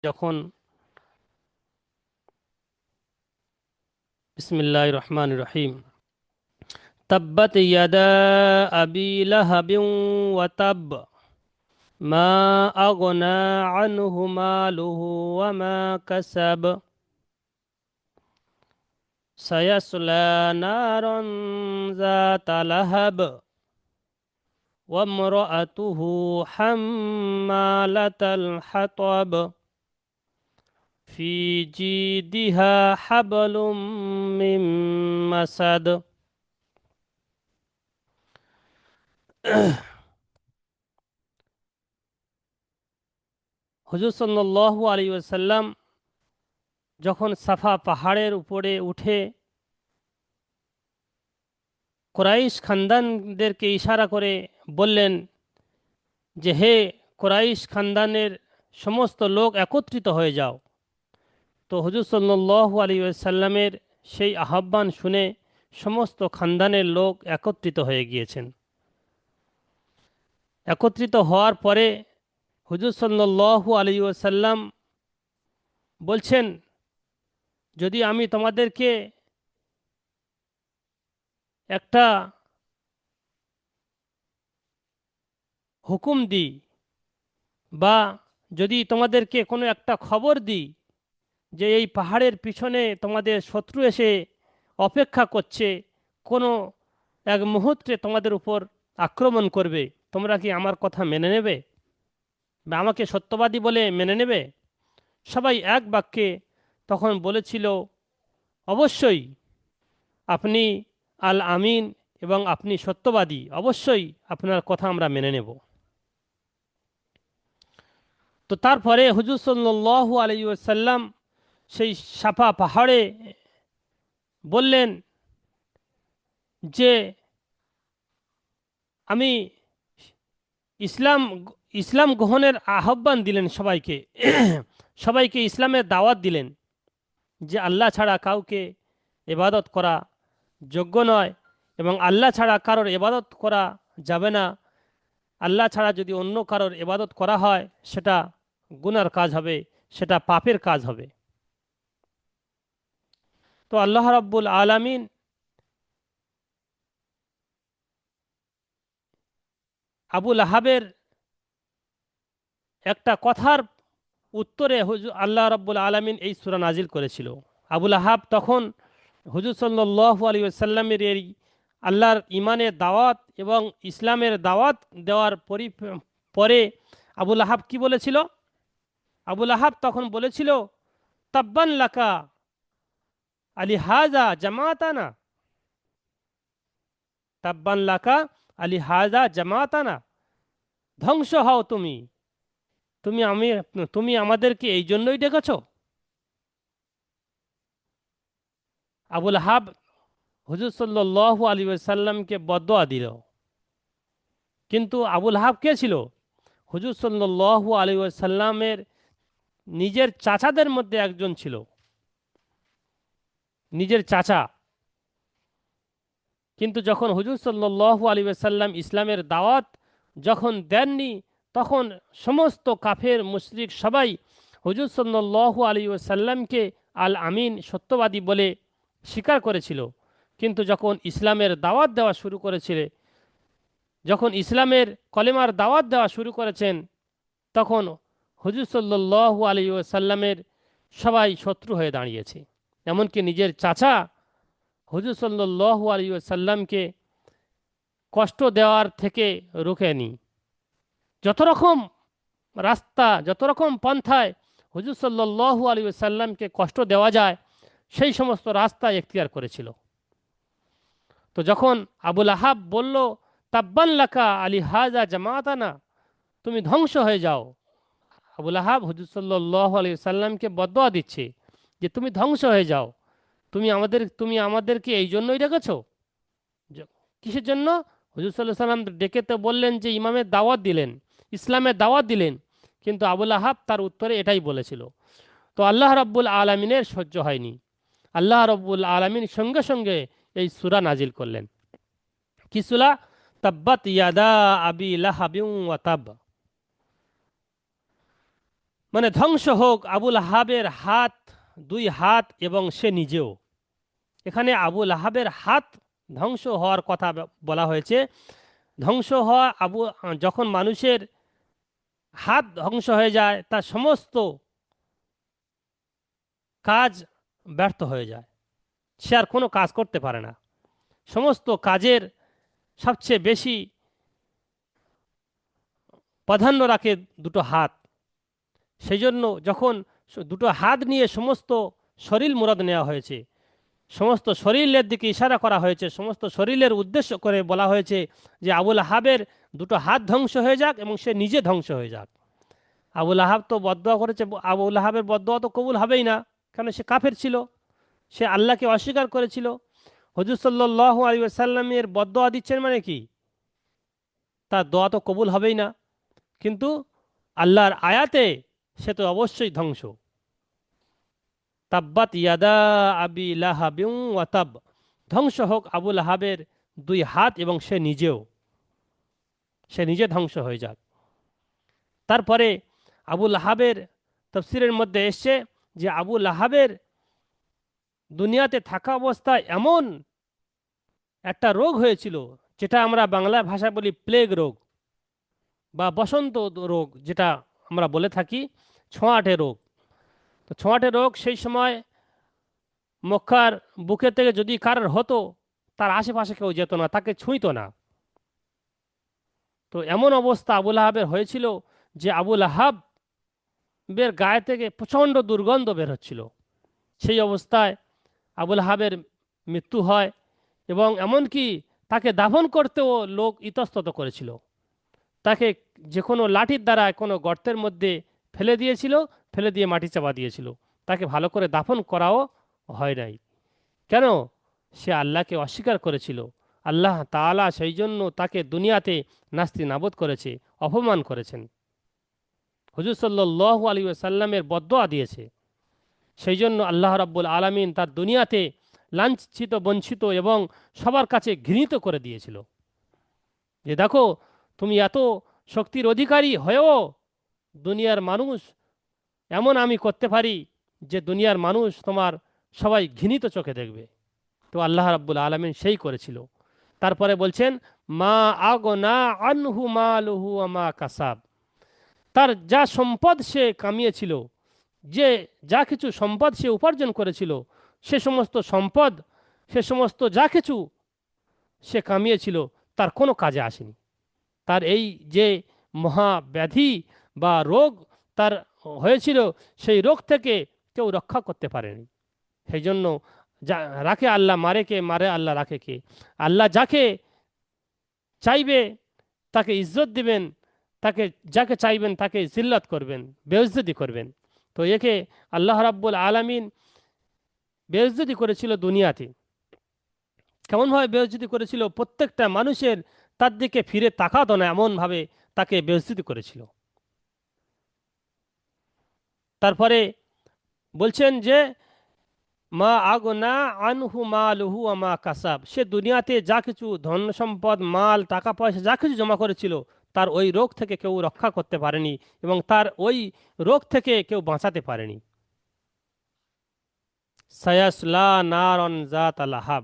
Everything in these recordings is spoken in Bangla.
যখন বিসমিল্লাহির রহমানির রহিম তাব্বাত ইয়াদা আবি লাহাবিন ওয়া তাব মা আগনা আনহু মালুহু ওয়া মা কাসাব সায়াসলা নারান যাতা লাহাব ওয়া ইমরাআতুহু হাম্মালাতাল হাতাব ফি জিদিহা হাবলুম মিন মাসাদ। হুজুর সাল্লাল্লাহু আলাইহি ওয়াসাল্লাম যখন সাফা পাহাড়ের উপরে উঠে কুরাইশ খানদানদেরকে ইশারা করে বললেন যে, হে কুরাইশ খানদানের সমস্ত লোক একত্রিত হয়ে যাও। তো হুজুর সাল্লাল্লাহু আলাইহি ওয়াসাল্লামের সেই আহ্বান শুনে সমস্ত খানদানের লোক একত্রিত হয়ে গিয়েছেন। একত্রিত হওয়ার পরে হুজুর সাল্লাল্লাহু আলাইহি ওয়াসাল্লাম বলছেন, যদি আমি তোমাদেরকে একটা হুকুম দিই বা যদি তোমাদেরকে কোনো একটা খবর দিই যে এই পাহাড়ের পিছনে তোমাদের শত্রু এসে অপেক্ষা করছে, কোনো এক মুহূর্তে তোমাদের উপর আক্রমণ করবে, তোমরা কি আমার কথা মেনে নেবে বা আমাকে সত্যবাদী বলে মেনে নেবে? সবাই এক বাক্যে তখন বলেছিল, অবশ্যই আপনি আল আমিন এবং আপনি সত্যবাদী, অবশ্যই আপনার কথা আমরা মেনে নেব। তো তারপরে হুজুর সাল্লাল্লাহু আলাইহি ওয়াসাল্লাম সেই সাফা পাহাড়ে বললেন যে, আমি ইসলাম ইসলাম গ্রহণের আহ্বান দিলেন সবাইকে। সবাইকে ইসলামের দাওয়াত দিলেন যে আল্লাহ ছাড়া কাউকে ইবাদত করা যোগ্য নয় এবং আল্লাহ ছাড়া কারোর ইবাদত করা যাবে না। আল্লাহ ছাড়া যদি অন্য কারোর ইবাদত করা হয় সেটা গুনার কাজ হবে, সেটা পাপের কাজ হবে। তো আল্লাহ রাব্বুল আলামিন আবু লাহাবের একটা কথার উত্তরে আল্লাহ রাব্বুল আলামিন এই সূরা নাজিল করেছিল। আবুল আহাব তখন হুজুর সাল্লাল্লাহু আলাইহি ওয়াসাল্লামের এই আল্লাহর ইমানের দাওয়াত এবং ইসলামের দাওয়াত দেওয়ার পরে আবুল আহাব কি বলেছিল? আবুল আহাব তখন বলেছিল, তাব্বান লাকা আলি হাজা জামাতানা, তাব্বান লাকা আলি হাজা জামাতানা, ধ্বংস হও তুমি, তুমি আমি তুমি আমাদেরকে এই জন্যই ডেকেছ। আবুল আহাব হুজুর সাল্লাল্লাহু আলাইহি ওয়াসাল্লামকে বদদোয়া দিল। কিন্তু আবুল আহাব কে ছিল? হুজুর সাল্লাল্লাহু আলাইহি ওয়াসাল্লামের নিজের চাচাদের মধ্যে একজন ছিল, নিজের চাচা। কিন্তু যখন হুজুর সাল্লাল্লাহু আলাইহি ওয়াসাল্লাম ইসলামের দাওয়াত যখন দেননি, তখন সমস্ত কাফের মুশরিক সবাই হুজুর সাল্লাল্লাহু আলাইহি ওয়াসাল্লামকে আল আমিন সত্যবাদী বলে স্বীকার করেছিল। কিন্তু যখন ইসলামের দাওয়াত দেওয়া শুরু করেছিল, যখন ইসলামের কলেমার দাওয়াত দেওয়া শুরু করেছেন, তখন হুজুর সাল্লাল্লাহু আলাইহি ওয়াসাল্লামের সবাই শত্রু হয়ে দাঁড়িয়েছে। এমনকি নিজের চাচা হুজুর সাল্লাল্লাহু আলাইহি ওয়াসাল্লামকে কষ্ট দেওয়ার থেকে রোকেনি। যত রকম রাস্তা, যত রকম পন্থায় হুজুর সাল্লাল্লাহু আলাইহি ওয়াসাল্লামকে কষ্ট দেওয়া যায় সেই সমস্ত রাস্তা এখতিয়ার করেছিল। তো যখন আবুল আহাব বলল, তাব্বান লাকা আলি হাজা জামাতানা, তুমি ধ্বংস হয়ে যাও, আবুল আহাব হুজুর সাল্লাল্লাহু আলাইহি ওয়াসাল্লামকে বদদোয়া দিচ্ছে যে তুমি ধ্বংস হয়ে যাও, তুমি আমাদেরকে এই জন্যই ডেকেছো। কিসের জন্য? হুজুর সাল্লাল্লাহু আলাইহি সাল্লাম ডেকে তো বললেন যে ইমামের দাওয়াত দিলেন, ইসলামের দাওয়াত দিলেন, কিন্তু আবুল আহাব তার উত্তরে এটাই বলেছিল। তো আল্লাহ রাব্বুল আলামিনের সহ্য হয়নি। আল্লাহ রাব্বুল আলামিন সঙ্গে সঙ্গে এই সূরা নাজিল করলেন। কি সূরা? তাব্বাত ইয়াদা আবি লাহাবিন ওয়া তাব। মানে ধ্বংস হোক আবুল আহাবের হাত, দুই হাত এবং সে নিজেও। এখানে আবুল আহাবের হাত ধ্বংস হওয়ার কথা বলা হয়েছে। ধ্বংস হওয়া যখন মানুষের হাত ধ্বংস হয়ে যায় তার সমস্ত কাজ ব্যর্থ হয়ে যায়, সে আর কোনো কাজ করতে পারে না। সমস্ত কাজের সবচেয়ে বেশি প্রাধান্য রাখে দুটো হাত। সেই জন্য যখন দুটো হাত নিয়ে সমস্ত শরীর মুরাদ নেওয়া হয়েছে, সমস্ত শরীরের দিকে ইশারা করা হয়েছে, সমস্ত শরীরের উদ্দেশ্য করে বলা হয়েছে যে আবুল আহাবের দুটো হাত ধ্বংস হয়ে যাক এবং সে নিজে ধ্বংস হয়ে যাক। আবুল আহাব তো বদদোয়া করেছে, আবুল আহাবের বদদোয়া তো কবুল হবেই না, কারণ সে কাফের ছিল, সে আল্লাহকে অস্বীকার করেছিল। হুজুর সাল্লাল্লাহু আলাইহি ওয়াসাল্লামের বদদোয়া দিচ্ছেন মানে কি, তার দোয়া তো কবুল হবেই না। কিন্তু আল্লাহর আয়াতে সে তো অবশ্যই ধ্বংস। তাব্বাত ইয়াদা আবি লাহাবিন ওয়া তাব, ধ্বংস হোক আবুল আহাবের দুই হাত এবং সে নিজেও, সে নিজে ধ্বংস হয়ে যাক। তারপরে আবুল আহাবের তফসিরের মধ্যে এসছে যে আবুল আহাবের দুনিয়াতে থাকা অবস্থায় এমন একটা রোগ হয়েছিল, যেটা আমরা বাংলা ভাষায় বলি প্লেগ রোগ বা বসন্ত রোগ, যেটা আমরা বলে থাকি ছোঁয়াটে রোগ। তো ছোঁয়াটে রোগ সেই সময় মক্কার বুকে থেকে যদি কারোর হতো, তার আশেপাশে কেউ যেত না, তাকে ছুঁইত না। তো এমন অবস্থা আবুল আহাবের হয়েছিল যে আবুল আহাবের গায়ে থেকে প্রচণ্ড দুর্গন্ধ বের হচ্ছিল। সেই অবস্থায় আবুল আহাবের মৃত্যু হয় এবং এমনকি তাকে দাফন করতেও লোক ইতস্তত করেছিল। তাকে যে কোনো লাঠির দ্বারা কোনো গর্তের মধ্যে ফেলে দিয়েছিল, ফেলে দিয়ে মাটি চাপা দিয়েছিল। তাকে ভালো করে দাফন করাও হয় নাই। কেন? সে আল্লাহকে অস্বীকার করেছিল। আল্লাহ তাআলা সেই জন্য তাকে দুনিয়াতে নাস্তি নাবুদ করেছে, অপমান করেছেন। হুজুর সাল্লাল্লাহু আলাইহি ওয়াসাল্লামের বদদোয়া দিয়েছে। সেই জন্য আল্লাহ রাব্বুল আলামিন তার দুনিয়াতে লাঞ্ছিত, বঞ্চিত এবং সবার কাছে ঘৃণিত করে দিয়েছিল। যে দেখো, তুমি এত শক্তির অধিকারী হয়েও দুনিয়ার মানুষ, এমন আমি করতে পারি যে দুনিয়ার মানুষ তোমার সবাই ঘৃণিত চোখে দেখবে। তো আল্লাহ রাব্বুল আলামিন সেই করেছিল। তারপরে বলছেন মা আগনা আনহু মালুহু ওয়া মা কাসাব, তার যা সম্পদ সে কামিয়েছিল, যে যা কিছু সম্পদ সে উপার্জন করেছিল, সে সমস্ত সম্পদ, সে সমস্ত যা কিছু সে কামিয়েছিল, তার কোনো কাজে আসেনি। তার এই যে মহাব্যাধি বা রোগ তার হয়েছিল, সেই রোগ থেকে কেউ রক্ষা করতে পারেনি। সেই জন্য যা রাখে আল্লাহ, মারে কে? মারে আল্লাহ, রাখে কে? আল্লাহ যাকে চাইবে তাকে ইজ্জত দিবেন, তাকে যাকে চাইবেন তাকে জিল্লাত করবেন, বেইজ্জতি করবেন। তো একে আল্লাহ রাব্বুল আলামিন বেইজ্জতি করেছিল দুনিয়াতে। কেমনভাবে বেইজ্জতি করেছিল? প্রত্যেকটা মানুষের তার দিকে ফিরে তাকাতো না, এমনভাবে তাকে বেইজ্জতি করেছিল। তারপরে বলছেন যে মা আগনা আনহু মালুহু ওয়া মা কাসাব, সে দুনিয়াতে যা কিছু ধন সম্পদ, মাল, টাকা পয়সা যা কিছু জমা করেছিল, তার ওই রোগ থেকে কেউ রক্ষা করতে পারেনি এবং তার ওই রোগ থেকে কেউ বাঁচাতে পারেনি। সায়াসলা নারন জাত লাহাব,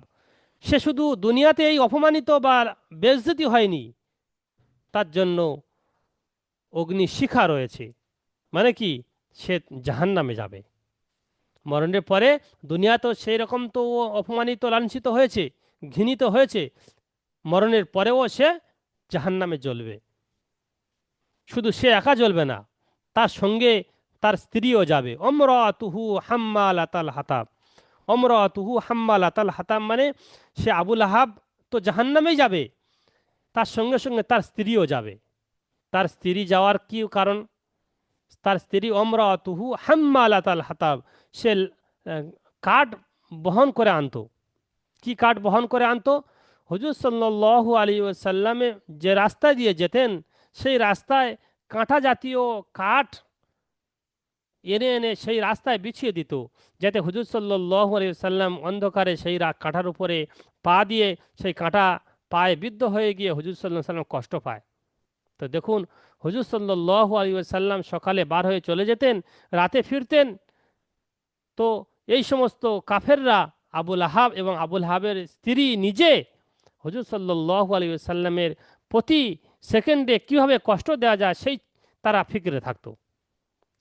সে শুধু দুনিয়াতে এই অপমানিত বা বেইজ্জতি হয়নি, তার জন্য অগ্নি শিখা রয়েছে। মানে কি? সে জাহান্নামে যাবে মরণের পরে। দুনিয়া তো সেই রকম তো ও অপমানিত, লাঞ্ছিত হয়েছে, ঘৃণিত হয়েছে, মরণের পরেও সে জাহান্নামে জ্বলবে। শুধু সে একা জ্বলবে না, তার সঙ্গে তার স্ত্রীও যাবে। অমরাতুহু হাম্মালাতাল হাতাব, অমরাতুহু হাম্মালাতাল হাতাব মানে সে আবুল আহাব তো জাহান্নামেই যাবে, তার সঙ্গে সঙ্গে তার স্ত্রীও যাবে। তার স্ত্রী যাওয়ার কি কারণ? তার স্ত্রী অমরাতুহু হাম্মালাতাল হাতাব, সে কাঠ বহন করে আনতো। কি কাঠ বহন করে আনতো? হুজুর সাল্লাল্লাহু আলাইহি ওয়াসাল্লামে যে রাস্তা দিয়ে যেতেন, সেই রাস্তায় কাঁটা জাতীয় কাঠ এনে এনে সেই রাস্তায় বিছিয়ে দিত, যাতে হুজুর সাল্লাল্লাহু আলাইহি ওয়াসাল্লাম অন্ধকারে সেই কাঁটার উপরে পা দিয়ে সেই কাঁটা পায়ে বিদ্ধ হয়ে গিয়ে হুজুর সাল্লাল্লাহু আলাইহি ওয়াসাল্লাম কষ্ট পায়। তো দেখুন, হুজুর সাল্লাল্লাহু আলাইহি ওয়াসাল্লাম সকালে বার হয়ে চলে যেতেন, রাতে ফিরতেন। তো এই সমস্ত কাফেররা, আবুল আহাব এবং আবুল আহাবের স্ত্রী নিজে হুজুর সাল্লাল্লাহু আলাইহি ওয়াসাল্লামের প্রতি সেকেন্ডে কিভাবে কষ্ট দেওয়া যায় সেই তারা ফিক্রে থাকতো,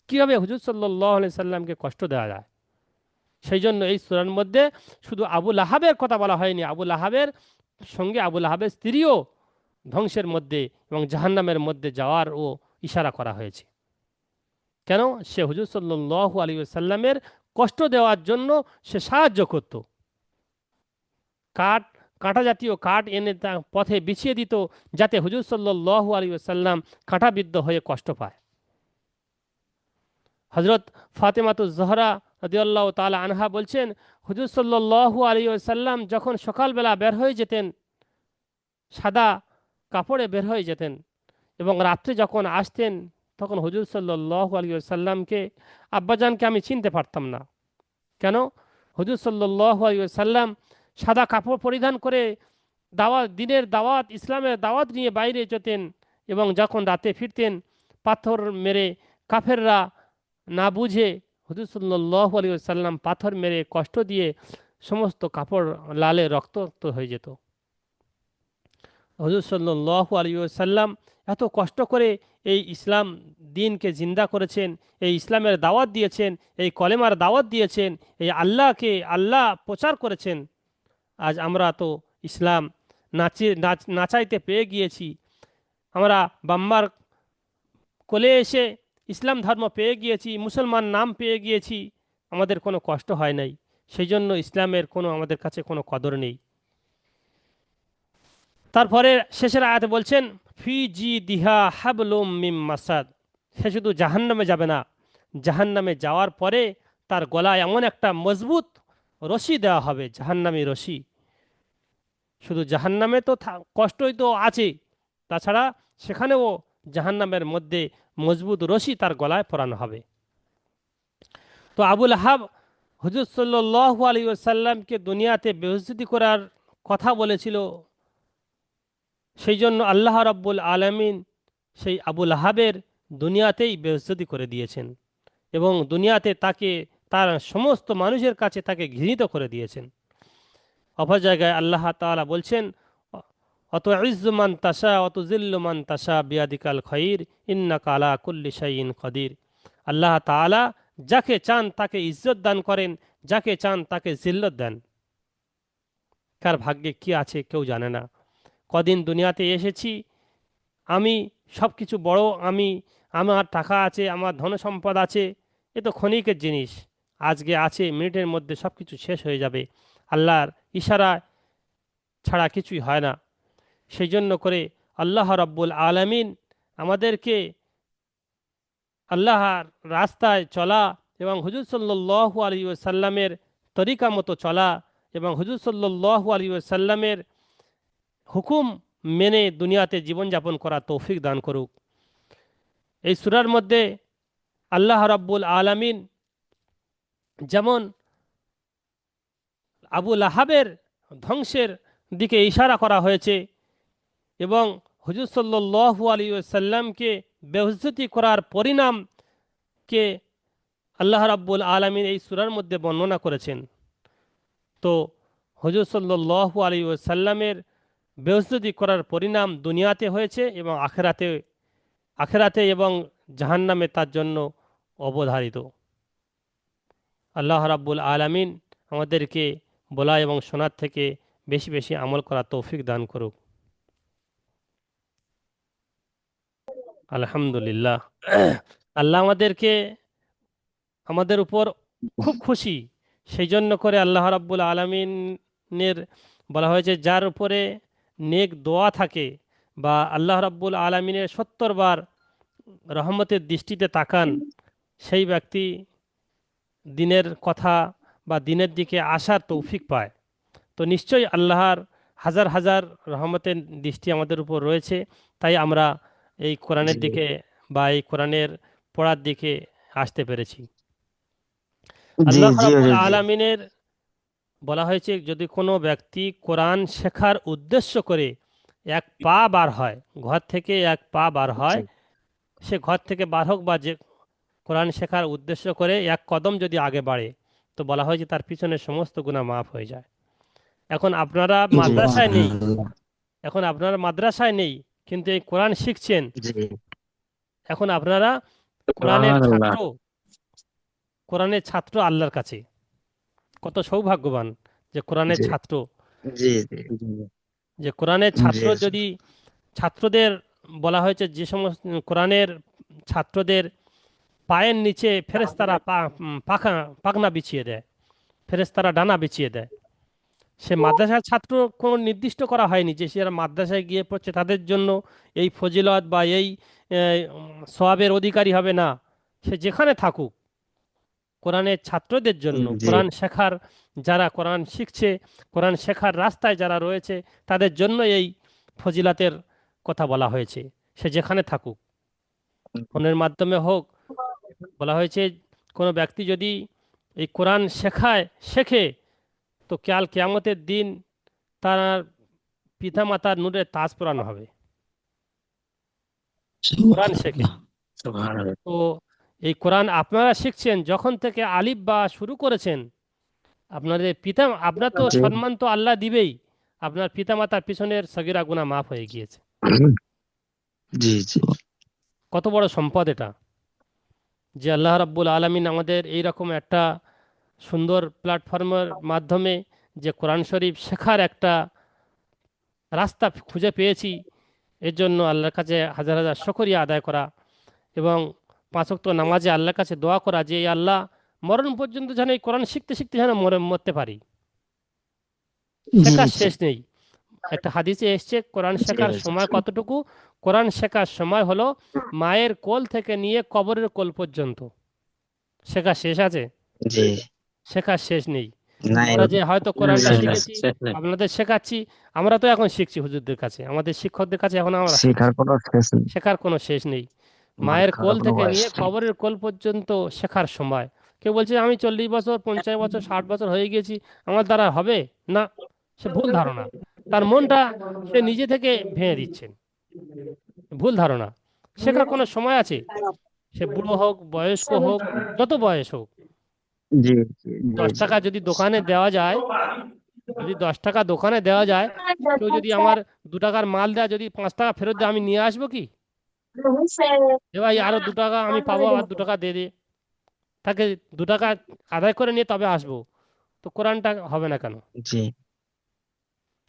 কিভাবে হুজুর সাল্লাল্লাহু আলাইহি সাল্লামকে কষ্ট দেওয়া যায়। সেই জন্য এই সূরার মধ্যে শুধু আবুল আহাবের কথা বলা হয়নি, আবুল আহাবের সঙ্গে আবুল আহাবের স্ত্রীও ধ্বংসের মধ্যে এবং জাহান্নামের মধ্যে যাওয়ার ও ইশারা করা হয়েছে। কেন? সে হুজুর সাল্লাল্লাহু আলাইহি ওয়াসাল্লামের কষ্ট দেওয়ার জন্য সে সাহায্য করত। কাঠ, কাঁটা জাতীয় কাঠ এনে তা পথে বিছিয়ে দিত, যাতে হুজুর সাল্লাল্লাহু আলাইহি ওয়াসাল্লাম কাঁটাবিদ্ধ হয়ে কষ্ট পায়। হজরত ফাতেমাতুজ জহরা রাদিয়াল্লাহু তাআলা আনহা বলছেন, হুজুর সাল্লাল্লাহু আলাইহি ওয়াসাল্লাম যখন সকালবেলা বের হয়ে যেতেন, সাদা কাপড়ে বের হয়ে যেতেন, এবং রাত্রে যখন আসতেন তখন হুজুর সাল্লাল্লাহু আলাইহি ওয়াসাল্লামকে, আব্বাজানকে আমি চিনতে পারতাম না। কেন? হুজুর সাল্লাল্লাহু আলাইহি ওয়াসাল্লাম সাদা কাপড় পরিধান করে দাওয়াত, দিনের দাওয়াত, ইসলামের দাওয়াত নিয়ে বাইরে যেতেন, এবং যখন রাতে ফিরতেন পাথর মেরে, কাফেররা না বুঝে হুজুর সাল্লাল্লাহু আলাইহি ওয়াসাল্লাম পাথর মেরে কষ্ট দিয়ে সমস্ত কাপড় লালে রক্তাক্ত হয়ে যেত। হুজুর সাল্লাল্লাহু আলাইহি ওয়াসাল্লাম এত কষ্ট করে এই ইসলাম দিনকে জিন্দা করেছেন, এই ইসলামের দাওয়াত দিয়েছেন, এই কলেমার দাওয়াত দিয়েছেন, এই আল্লাহকে আল্লাহ প্রচার করেছেন। আজ আমরা তো ইসলাম নাচাইতে পেয়ে গিয়েছি, আমরা বাম্মার কোলে এসে ইসলাম ধর্ম পেয়ে গিয়েছি, মুসলমান নাম পেয়ে গিয়েছি, আমাদের কোনো কষ্ট হয় নাই। সেই জন্য ইসলামের কোনো আমাদের কাছে কোনো কদর নেই। তারপরে শেষের আয়াতে বলছেন, ফি জি দিহা হাবলুম মিম মাসাদ। সে শুধু জাহান্নামে যাবে না, জাহান্নামে যাওয়ার পরে তার গলায় এমন একটা মজবুত রশি দেওয়া হবে, জাহান্নামী রশি। শুধু জাহান্নামে তো কষ্টই তো আছে, তাছাড়া সেখানেও জাহান্নামের মধ্যে মজবুত রশি তার গলায় পরানো হবে। তো আবুল আহাব হুজুর সাল্লাল্লাহু আলাইহি ওয়াসাল্লামকে দুনিয়াতে বেইজ্জতি করার কথা বলেছিল, সেই জন্য আল্লাহ রাব্বুল আলামিন সেই আবুল আহাবের দুনিয়াতেই বেইজ্জতি করে দিয়েছেন, এবং দুনিয়াতে তাকে, তার সমস্ত মানুষের কাছে তাকে ঘৃণিত করে দিয়েছেন। অপর জায়গায় আল্লাহ তাআলা বলছেন, অত ইজ্জু মান তাশা অত জিল্লু মান তাশা বিয়াদিকাল খৈর ইন্নাকা আলা কুল্লি শাইইন কদির। আল্লাহ তাআলা যাকে চান তাকে ইজ্জত দান করেন, যাকে চান তাকে জিল্লত দেন। কার ভাগ্যে কি আছে কেউ জানে না। কদিন দুনিয়াতে এসেছি, আমি সব কিছু বড়, আমার টাকা আছে, আমার ধন সম্পদ আছে, এ তো ক্ষণিকের জিনিস। আজকে আছে, মিনিটের মধ্যে সব কিছু শেষ হয়ে যাবে। আল্লাহর ইশারা ছাড়া কিছুই হয় না। সেই জন্য করে আল্লাহ রাব্বুল আলামিন আমাদেরকে আল্লাহর রাস্তায় চলা এবং হুজুর সাল্লাল্লাহু আলাইহি ওয়াসাল্লামের তরিকা মতো চলা এবং হুজুর সাল্লাল্লাহু আলাইহি ওয়াসাল্লামের হুকুম মেনে দুনিয়াতে জীবনযাপন করা তৌফিক দান করুক। এই সূরার মধ্যে আল্লাহ রাব্বুল আলামিন যেমন আবুল আহাবের ধ্বংসের দিকে ইশারা করা হয়েছে, এবং হুজুর সাল্লাল্লাহু আলাইহি ওয়াসাল্লামকে বেইজ্জতি করার পরিণামকে আল্লাহ রাব্বুল আলামিন এই সূরার মধ্যে বর্ণনা করেছেন। তো হুজুর সাল্লাল্লাহু আলাইহি ওয়াসাল্লামের বেইজ্জতি করার পরিণাম দুনিয়াতে হয়েছে এবং আখেরাতে এবং জাহান্নামে তার জন্য অবধারিত। আল্লাহ রাব্বুল আলামিন আমাদেরকে বলা এবং শোনার থেকে বেশি বেশি আমল করা তৌফিক দান করুক। আলহামদুলিল্লাহ। আল্লাহ আমাদের উপর খুব খুশি। সেই জন্য করে আল্লাহ রাব্বুল আলামিনের বলা হয়েছে, যার উপরে নেক দোয়া থাকে বা আল্লাহ রাব্বুল আলামিনের 70 বার রহমতের দৃষ্টিতে তাকান, সেই ব্যক্তি দিনের কথা বা দিনের দিকে আসার তৌফিক পায়। তো নিশ্চয়ই আল্লাহর হাজার হাজার রহমতের দৃষ্টি আমাদের উপর রয়েছে, তাই আমরা এই কোরআনের দিকে বা এই কোরআনের পড়ার দিকে আসতে পেরেছি। জি আল্লাহ জি রাব্বুল হুজুর, জি। আলামিনের বলা হয়েছে, যদি কোনো ব্যক্তি কোরআন শেখার উদ্দেশ্য করে এক পা বার হয়, ঘর থেকে এক পা বার হয়, জি সে ঘর থেকে বার হোক বা যে কোরআন শেখার উদ্দেশ্য করে এক কদম যদি আগে বাড়ে, তো বলা হয় যে তার পিছনে সমস্ত গুনাহ মাফ হয়ে যায়। এখন আপনারা জি মাদ্রাসায় নেই, সুবহানাল্লাহ। এখন আপনারা মাদ্রাসায় নেই, কিন্তু এই কোরআন শিখছেন। জি এখন আপনারা কোরআনের সুবহানাল্লাহ। ছাত্র, কোরআনের ছাত্র আল্লাহর কাছে। কত সৌভাগ্যবান যে কোরআনের জি ছাত্র, জি জি যে কোরআনের ছাত্র জি যদি ছাত্রদের বলা হয়েছে যে সমস্ত কোরআনের ছাত্রদের পায়ের নিচে ফেরেশতারা পাখনা বিছিয়ে দেয়, ফেরেশতারা ডানা বিছিয়ে দেয়। সে মাদ্রাসার ছাত্র কোনো নির্দিষ্ট করা হয়নি যে সে মাদ্রাসায় গিয়ে পড়ছে তাদের জন্য এই ফজিলত বা এই সওয়াবের অধিকারী হবে না। সে যেখানে থাকুক, কোরআনের ছাত্রদের জন্য, জি কোরআন শেখার, যারা কোরআন শিখছে, কোরআন শেখার রাস্তায় যারা রয়েছে, তাদের জন্য এই ফজিলাতের কথা বলা হয়েছে। সে যেখানে থাকুক, ফোনের মাধ্যমে হোক, বলা হয়েছে কোনো ব্যক্তি যদি এই কোরআন শেখে, তো কাল কিয়ামতের দিন তার পিতামাতার নূরের তাজ পরানো হবে, কোরআন শেখে। সুবহানাল্লাহ। সুবহানাল্লাহ। তো এই কোরআন আপনারা শিখছেন, যখন থেকে আলিফ বা শুরু করেছেন, আপনাদের আপনার তো জি সম্মান তো আল্লাহ দিবেই, আপনার পিতামাতার পিছনের সগিরা গুনাহ মাফ হয়ে গিয়েছে। জি জি কত বড় সম্পদ এটা, যে আল্লাহ রাব্বুল আলামিন আমাদের এই রকম একটা সুন্দর প্ল্যাটফর্মের মাধ্যমে যে কোরআন শরীফ শেখার একটা রাস্তা খুঁজে পেয়েছি, এর জন্য আল্লাহর কাছে হাজার হাজার শুকরিয়া আদায় করা, এবং পাঁচ ওয়াক্ত নামাজে আল্লাহর কাছে দোয়া করা যে এই আল্লাহ, মরণ পর্যন্ত যেন এই কোরআন শিখতে শিখতে যেন মরতে পারি, জি শেখার জি শেষ নেই। একটা হাদিসে এসছে কোরআন জি শেখার সময় কতটুকু, কোরআন শেখার সময় হলো মায়ের কোল থেকে নিয়ে কবরের কোল পর্যন্ত। শেখার শেষ আছে? জি শেখার শেষ নেই। নাই আমরা যে হয়তো কোরআনটা নাই নাই। শিখেছি, আপনাদের শেখাচ্ছি, আমরা তো এখন শিখছি হুজুরদের কাছে, আমাদের শিক্ষকদের কাছে এখন আমরা শিখছি। শেখার কোনো শেষ নেই। শেখার কোনো শেষ নেই। মানে মায়ের কারো কোল কোনো থেকে বয়স নিয়ে নেই। কবরের কোল পর্যন্ত শেখার সময়। কেউ বলছে আমি 40 বছর, 50 বছর, 60 বছর হয়ে গেছি, আমার দ্বারা হবে না। সে ভুল ধারণা, তার মনটা সে নিজে থেকে ভেঙে দিচ্ছেন, ভুল ধারণা। শেখার কোনো সময় আছে, সে বুড়ো হোক, বয়স্ক হোক, যত বয়স হোক। জি জি জি 10 টাকা যদি দোকানে দেওয়া যায়, যদি 10 টাকা দোকানে দেওয়া যায়, কেউ যদি আমার 2 টাকার মাল দেয়, যদি 5 টাকা ফেরত দেয়, আমি নিয়ে আসবো কি? এ ভাই আরো 2 টাকা আমি পাবো, আর 2 টাকা দিয়ে দে, তাকে 2 টাকা আদায় করে নিয়ে তবে আসবো। তো কোরআনটা হবে না কেন? জি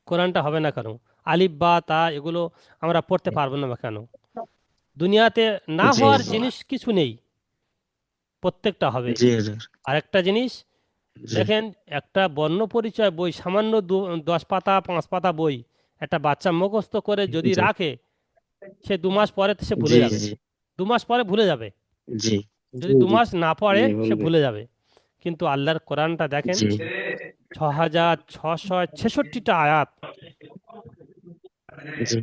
কোরআনটা হবে না কেন? আলিফ বা তা এগুলো আমরা পড়তে পারবো না কেন? দুনিয়াতে না জি হওয়ার জি জিনিস কিছু নেই, প্রত্যেকটা হবে। জি হুজুর। আরেকটা জিনিস জি দেখেন, একটা বর্ণ পরিচয় বই, সামান্য 10 পাতা 5 পাতা বই, একটা বাচ্চা মুখস্থ করে যদি জি রাখে, সে 2 মাস পরে সে ভুলে জি যাবে। জি 2 মাস পরে ভুলে যাবে, জি যদি 2 মাস না পড়ে জি সে বলবে। ভুলে যাবে। কিন্তু আল্লাহর কোরআনটা দেখেন, জি 6666টা আয়াত, জি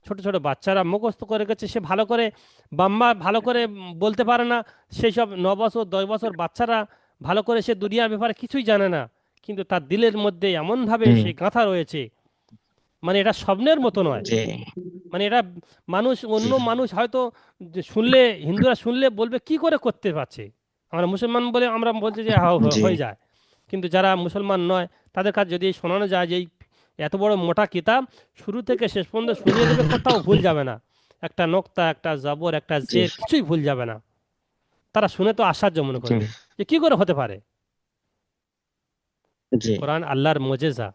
ছোট ছোট বাচ্চারা মুখস্থ করে গেছে। সে ভালো করে বাম্মা ভালো করে বলতে পারে না, সেই সব 9 বছর 10 বছর বাচ্চারা ভালো করে সে দুনিয়ার ব্যাপারে কিছুই জানে না, কিন্তু তার দিলের মধ্যে এমনভাবে জি সেই গাঁথা রয়েছে, মানে এটা স্বপ্নের মতো নয়। জি মানে এটা মানুষ, জি অন্য মানুষ হয়তো যে শুনলে, হিন্দুরা শুনলে বলবে কি করে করতে পারছে, আমরা মুসলমান বলে আমরা বলছি যে জি হয়ে যায়। কিন্তু যারা মুসলমান নয়, তাদের কাছে যদি শোনানো যায় যে এই এত বড় মোটা কিতাব শুরু থেকে শেষ পর্যন্ত শুনিয়ে দেবে, কোথাও ভুল যাবে না, একটা নোক্তা, একটা জবর, একটা জি জের, কিছুই ভুল যাবে না, তারা শুনে তো আশ্চর্য মনে জি করবে যে কি করে হতে পারে। জি কোরআন আল্লাহর মোজেজা।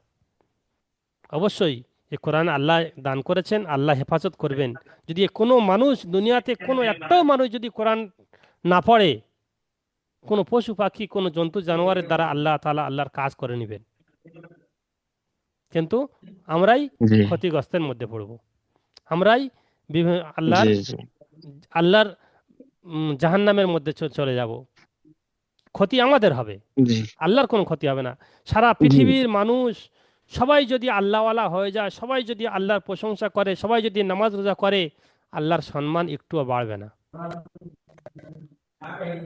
অবশ্যই এই কোরআন আল্লাহ দান করেছেন, আল্লাহ হেফাজত করবেন। যদি কোনো মানুষ দুনিয়াতে, কোনো একটাও মানুষ যদি কোরআন না পড়ে, কোনো পশু পাখি, কোনো জন্তু জানোয়ারের দ্বারা আল্লাহ তাআলা আল্লাহর কাজ করে নেবেন, কিন্তু আমরাই জি ক্ষতিগ্রস্তের মধ্যে পড়ব। আমরাই বিভিন্ন জি আল্লাহর জি আল্লাহর জাহান্নামের মধ্যে চলে যাব। ক্ষতি আমাদের হবে, জি আল্লাহর কোনো ক্ষতি হবে না। সারা জি পৃথিবীর মানুষ সবাই যদি আল্লাহওয়ালা হয়ে যায়, সবাই যদি আল্লাহর প্রশংসা করে, সবাই যদি নামাজ রোজা করে, আল্লাহর সম্মান একটুও বাড়বে না।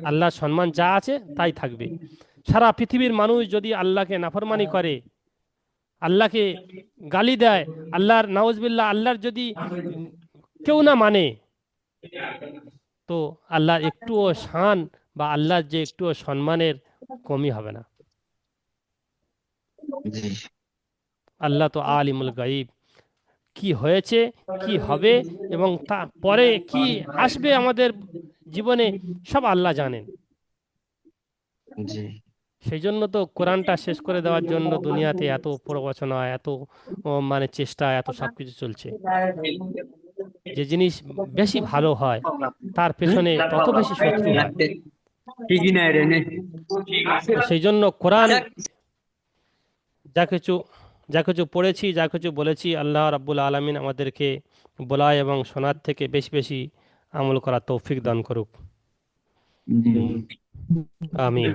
আল্লাহর সম্মান যা আছে তাই থাকবে। সারা পৃথিবীর মানুষ যদি আল্লাহকে নাফরমানি করে, আল্লাহকে গালি দেয়, আল্লাহর নাউজবিল্লাহ, আল্লাহর যদি কেউ না মানে, তো আল্লাহর একটুও শান বা আল্লাহর যে একটুও সম্মানের কমই হবে না। জি আল্লাহ তো আলিমুল গাইব, কি হয়েছে, কি হবে এবং তা পরে কি আসবে আমাদের জীবনে, সব আল্লাহ জানেন। জি সেই জন্য তো কোরআনটা শেষ করে দেওয়ার জন্য দুনিয়াতে এত প্রবচনা, এত মানে চেষ্টা, এত সব কিছু চলছে। যে জিনিস বেশি ভালো হয় তার পেছনে তত বেশি শত্রু হয়। তো সেই জন্য কোরআন যা কিছু যা কিছু পড়েছি, যা কিছু বলেছি, আল্লাহ রাব্বুল আলামিন আমাদেরকে বলা এবং শোনার থেকে বেশি বেশি আমল করার তৌফিক দান করুক। জি আমিন।